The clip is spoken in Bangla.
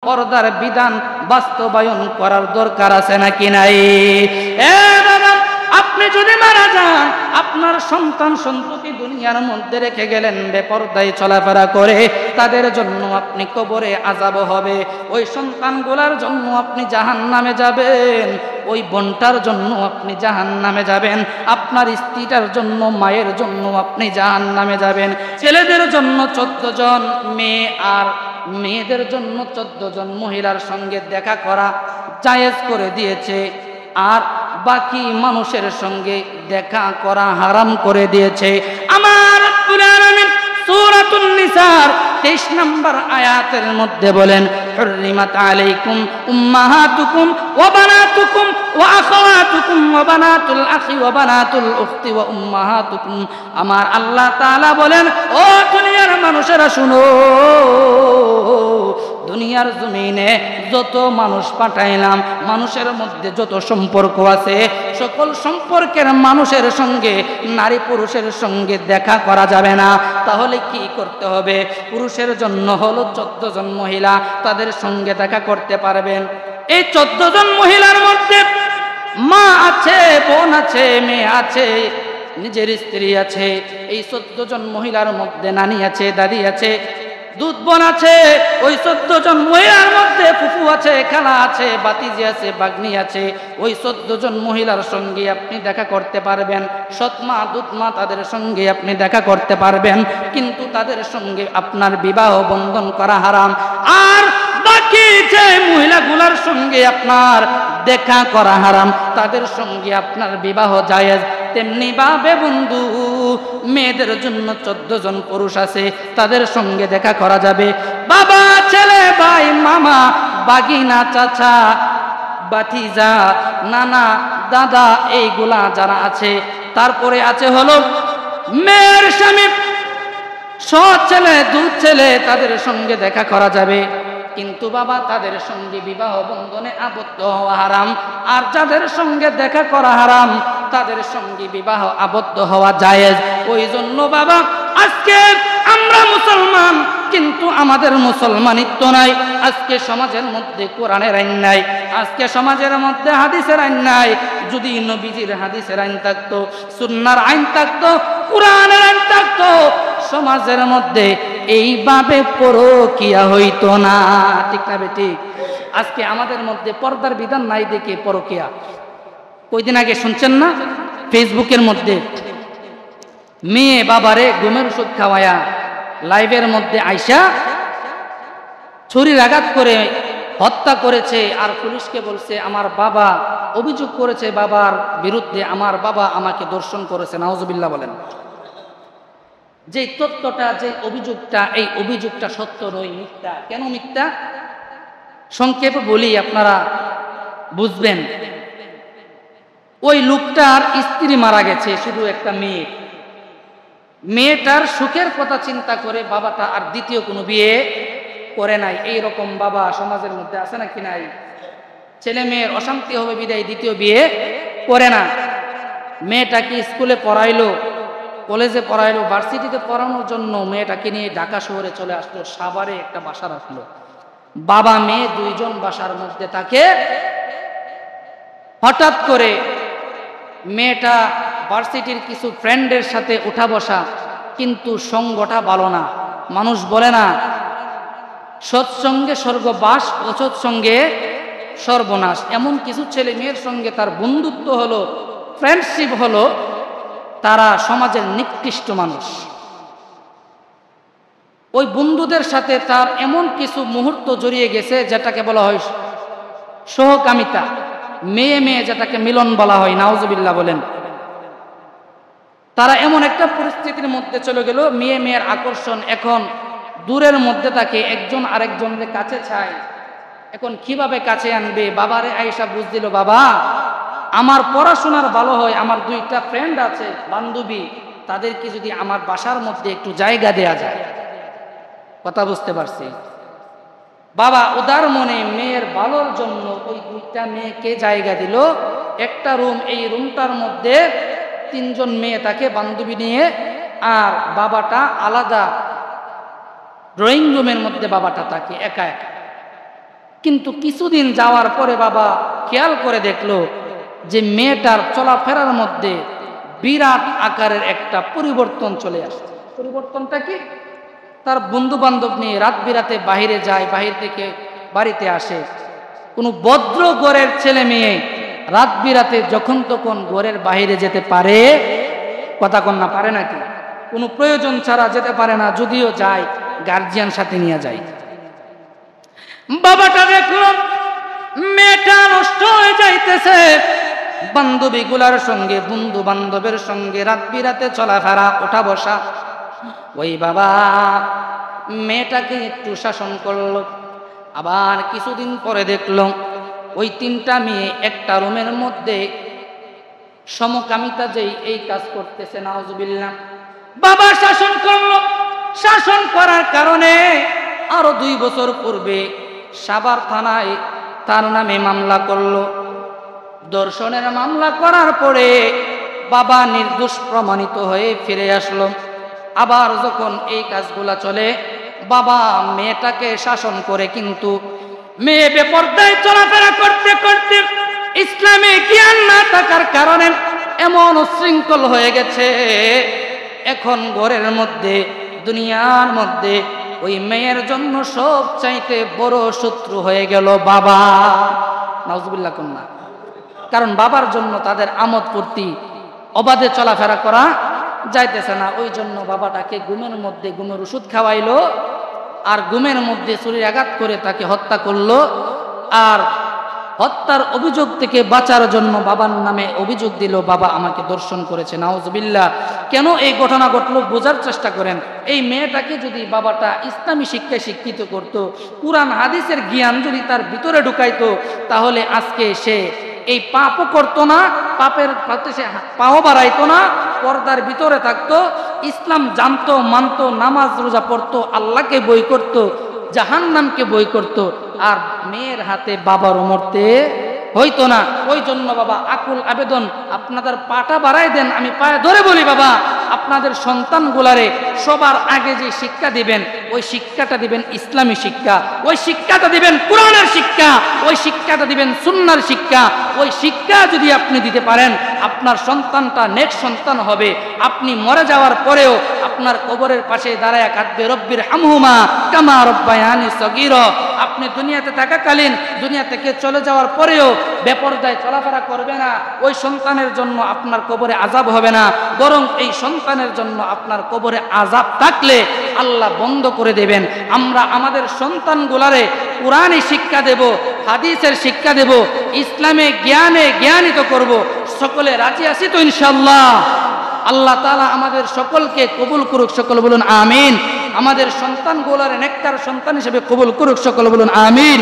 পর্দার বিধান বাস্তবায়ন করার দরকার আছে নাকি নাই? বাবা, আপনি যদি মারা যান, আপনার সন্তান সন্ততি দুনিয়ার মধ্যে রেখে গেলেন, বেপরদায় চলাফেরা করে, তাদের জন্য আপনি কবরে আযাব হবে। ওই সন্তানগুলার জন্য আপনি জাহান্নামে যাবেন, ওই বোনটার জন্য আপনি জাহান্নামে যাবেন, আপনার স্ত্রীটার জন্য, মায়ের জন্য আপনি জাহান্নামে যাবেন। ছেলেদের জন্য 14 জন মেয়ে, আর মেয়েদের জন্য 14 জন মহিলার সঙ্গে দেখা করা জায়েজ করে দিয়েছে, আর বাকি মানুষের সঙ্গে দেখা করা হারাম করে দিয়েছে। আমার রব্বুল আলামিন সূরাতুন নিসার 23 নম্বর আয়াতের মধ্যে বলেন, হুররিমাত আলাইকুম উম্মাহাতুকুম ওয়া বানাতুকুম ওয়া আখাওয়াতুকুম ওয়া বানাতুল আখি ওয়া বানাতুল উখতি ওয়া উম্মাহাতুকুম। আমার আল্লাহ তাআলা বলেন, ও দুনিয়ার মানুষেরা শুনো, দুনিয়ার জমিনে যত মানুষ পাঠাইলাম, মানুষের মধ্যে যত সম্পর্ক আছে, সকল সম্পর্কের মানুষের সঙ্গে নারী পুরুষের সঙ্গে দেখা করা যাবে না। তাহলে কি করতে হবে? পুরুষের জন্য হলো 14 জন মহিলা, তাদের সঙ্গে দেখা করতে পারবেন। এই 14 জন মহিলার মধ্যে মা আছে, বোন আছে, মেয়ে আছে, নিজের স্ত্রী আছে। এই 14 জন মহিলার মধ্যে নানি আছে, দাদি আছে, দুধ বোন আছে। ওই 14 জন মহিলার মধ্যে ফুফু আছে, খালা আছে, বাতিজি আছে, বাগনি আছে। ওই 14 জন মহিলার সঙ্গে আপনি দেখা করতে পারবেন। সৎমা, দুধমা, তাদের সঙ্গে আপনি দেখা করতে পারবেন, কিন্তু তাদের সঙ্গে আপনার বিবাহ বন্ধন করা হারাম। আর বাকি যে মহিলাগুলার সঙ্গে আপনার দেখা করা হারাম, তাদের সঙ্গে আপনার বিবাহ জায়েজ। তেমনি ভাবে বন্ধু, মেয়েদের জন্য 14 জন পুরুষ আছে, তাদের সঙ্গে দেখা করা যাবে। বাবা, ছেলে, ভাই, মামা, বাগিনা, চাচা, বাতিজা, নানা, দাদা, এইগুলা যারা আছে। তারপরে আছে হলো মেয়ের স্বামী, সৎ ছেলে, দুধ ছেলে, তাদের সঙ্গে দেখা করা যাবে, কিন্তু বাবা তাদের সঙ্গে বিবাহ বন্ধনে আবদ্ধ হওয়া হারাম। আর যাদের সঙ্গে দেখা করা হারাম, তাদের সঙ্গে বিবাহ আবদ্ধ হওয়া জায়েজ। ওই জন্য বাবা, আজকে আমরা মুসলমান, কিন্তু আমাদের মুসলমানিত্ব নাই। আজকে সমাজের মধ্যে কোরআনের আইন নাই, আজকে সমাজের মধ্যে হাদিসের আইন নাই। যদি নবীজির হাদিসের আইন থাকতো, সুন্নাহর আইন থাকতো, কোরআনের আইন থাকতো, সমাজের মধ্যে এইভাবে পরকিয়া হইতো না। ঠিক না বেটি? আজকে আমাদের মধ্যে পর্দার বিধান নাই দেখে পরকিয়া। কয়দিন আগে শুনছেন না, ফেসবুকের মধ্যে মেয়ে বাবারে ঘুমের ওষুধ খাওয়ায়া লাইভের মধ্যে আইসা ছুরির আঘাত করে হত্যা করেছে, আর পুলিশকে বলছে আমার বাবা অভিযোগ করেছে বাবার বিরুদ্ধে, আমার বাবা আমাকে ধর্ষণ করেছে। নাউজুবিল্লাহ বলেন। যে তথ্যটা, যে অভিযোগটা, এই অভিযোগটা সত্য নয়, মিথ্যা। কেন মিথ্যা? সংক্ষেপে বলি, আপনারা বুঝবেন। ওই লোকটার স্ত্রী মারা গেছে, শুধু একটা মেয়ে। মেয়েটার সুখের কথা চিন্তা করে বাবাটা আর দ্বিতীয় কোনো বিয়ে করে নাই। এই রকম বাবা সমাজের মধ্যে আছে নাকি নাই? ছেলে মেয়ের অশান্তি হবে বিদায় দ্বিতীয় বিয়ে করে না। মেয়েটাকে স্কুলে পড়াইলো, কলেজে পড়াইলো, ভার্সিটিতে পড়ানোর জন্য মেয়েটাকে নিয়ে ঢাকা শহরে চলে আসলো, সাভারে একটা বাসা রাখলো। বাবা মেয়ে 2 জন বাসার মধ্যে থাকে। হঠাৎ করে মেয়েটা ভার্সিটির কিছু ফ্রেন্ডের সাথে উঠা বসা, কিন্তু সঙ্গটা ভালো না। মানুষ বলে না সৎসঙ্গে স্বর্গবাস, অসৎসঙ্গে সর্বনাশ। এমন কিছু ছেলে মেয়ের সঙ্গে তার বন্ধুত্ব হলো, ফ্রেন্ডশিপ হলো, তারা সমাজের নিকৃষ্ট মানুষ। ওই বন্ধুদের সাথে তার এমন কিছু মুহূর্ত জড়িয়ে গেছে যেটাকে বলা হয় সহকামিতা, মেয়ে মেয়ে যেটাকে মিলন বলা হয়। নাউজুবিল্লাহ বলেন। তারা এমন একটা পরিস্থিতির মধ্যে চলে গেল, মেয়ে মেয়ের আকর্ষণ এখন দূরের মধ্যে থাকে, একজন আরেকজনের কাছে চায়। এখন কিভাবে কাছে আনবে? বাবারে আয়েশা বুঝ দিল, বাবা আমার পড়াশোনার ভালো হয়, আমার 2টা ফ্রেন্ড আছে, বান্ধবী, তাদেরকে যদি আমার বাসার মধ্যে একটু জায়গা দেয়া যায়। কথা বুঝতে পারছি? বাবা উদার মনে মেয়ের ভালোর জন্য ওই 2টা মেয়েকে জায়গা দিল, একটা রুম। এই রুমটার মধ্যে 3 জন মেয়ে থাকে বান্ধবী নিয়ে, আর বাবাটা আলাদা ড্রয়িং রুমের মধ্যে বাবাটা থাকে একা একা। কিন্তু কিছুদিন যাওয়ার পরে বাবা খেয়াল করে দেখলো যে মেয়েটার চলাফেরার মধ্যে বিরাট আকারের একটা পরিবর্তন চলে আসছে। পরিবর্তনটা কি? তার বন্ধু বান্ধব নিয়ে রাত বিরাতে বাহিরে যায়, বাহির থেকে বাড়িতে আসে। কোনো ভদ্র ঘরের ছেলে মেয়ে রাত বিরাতে যখন তখন ঘরের বাহিরে যেতে পারে? কথা কন না, পারে নাকি? কোনো প্রয়োজন ছাড়া যেতে পারে না, যদিও যায় গার্জিয়ান সাথে নিয়ে যায়। বাবাটা দেখল মেয়েটা নষ্ট হয়ে যাইতেছে, বান্ধবীগুলার সঙ্গে বন্ধু বান্ধবের সঙ্গে রাত বিরাতে চলাফেরা ওঠা বসা। ওই বাবা মেয়েটাকে একটু শাসন করলো। আবার কিছুদিন পরে দেখলো ওই তিনটা মেয়ে একটা রুমের মধ্যে সমকামিতা যেই এই কাজ করতেছে, নাউজুবিল্লাহ। বাবা শাসন করলো। শাসন করার কারণে আরো 2 বছর পূর্বে সাভার থানায় তার নামে মামলা করলো। ধর্ষণের মামলা করার পরে বাবা নির্দোষ প্রমাণিত হয়ে ফিরে আসলো। আবার যখন এই কাজগুলা চলে, বাবা মেয়েটাকে শাসন করে, কিন্তু মেয়ে বেপরদায় চলাফেরা করতে করতে ইসলামে জ্ঞান না থাকার কারণে এমন উশৃঙ্খল হয়ে গেছে। এখন ঘরের মধ্যে, দুনিয়ার মধ্যে ওই মেয়ের জন্য সব চাইতে বড় শত্রু হয়ে গেল বাবা। নাউজুবিল্লাহ কন্যা। কারণ বাবার জন্য তাদের আমোদ ফুর্তি অবাধে চলাফেরা করা যাইতেছে না। ওই জন্য বাবাটাকে ঘুমের মধ্যে ঘুমের ওষুধ খাওয়াইলো, আর ঘুমের মধ্যে ছুরির আঘাত করে তাকে হত্যা করলো। আর হত্যার অভিযোগ থেকে বাঁচার জন্য বাবার নামে অভিযোগ দিল, বাবা আমাকে ধর্ষণ করেছে। নাউজুবিল্লাহ। কেন এই ঘটনা ঘটলো বোঝার চেষ্টা করেন। এই মেয়েটাকে যদি বাবাটা ইসলামী শিক্ষায় শিক্ষিত করত, কুরআন হাদিসের জ্ঞান যদি তার ভিতরে ঢুকাইতো, তাহলে আজকে সে এই পাপও করতো না, পাপের প্রতি সে পাও বাড়াইতো না, পর্দার ভিতরে থাকতো, ইসলাম জানতো, মানতো, নামাজ রোজা পড়তো, আল্লাহকে বই করতো, জাহান্নামকে বই করতো, আর মেয়ের হাতে বাবার মরতে হইতো না। ওই জন্য বাবা আকুল আবেদন, আপনাদের পাটা বাড়াই দেন। আমি পায়ে ধরে বলি বাবা, আপনাদের সন্তানগুলারে সবার আগে যে শিক্ষা দিবেন, ওই শিক্ষাটা দিবেন ইসলামী শিক্ষা, ওই শিক্ষাটা দিবেন কোরআনের শিক্ষা, ওই শিক্ষাটা দিবেন সুন্নাহর শিক্ষা। ওই শিক্ষা যদি আপনি দিতে পারেন, আপনার সন্তানটা নেক সন্তান হবে। আপনি মরে যাওয়ার পরেও আপনার কবরের পাশে দাঁড়ায় কাঁদবে, রব্বির হামহুমা কামা রব্বায়ানি সগীরা। আপনি দুনিয়াতে থাকাকালীন, দুনিয়া থেকে চলে যাওয়ার পরেও বেপরদায় চলাফেরা করবে না। ওই সন্তানের জন্য আপনার কবরে আযাব হবে না, বরং এই সন্তানের জন্য আপনার কবরে আযাব থাকলে আল্লাহ বন্ধ করে দেবেন। আমরা আমাদের সন্তানগুলারে কোরআনী শিক্ষা দেব, হাদিসের শিক্ষা দেব, ইসলামে জ্ঞানে জ্ঞানিত করব। সকলে রাজি আছি তো ইনশাআল্লাহ? আল্লাহ তাআলা আমাদের সকলকে কবুল করুক, সকল বলুন আমিন। আমাদের সন্তানগুলারে নেককার সন্তান হিসেবে কবুল করুক, সকল বলুন আমিন।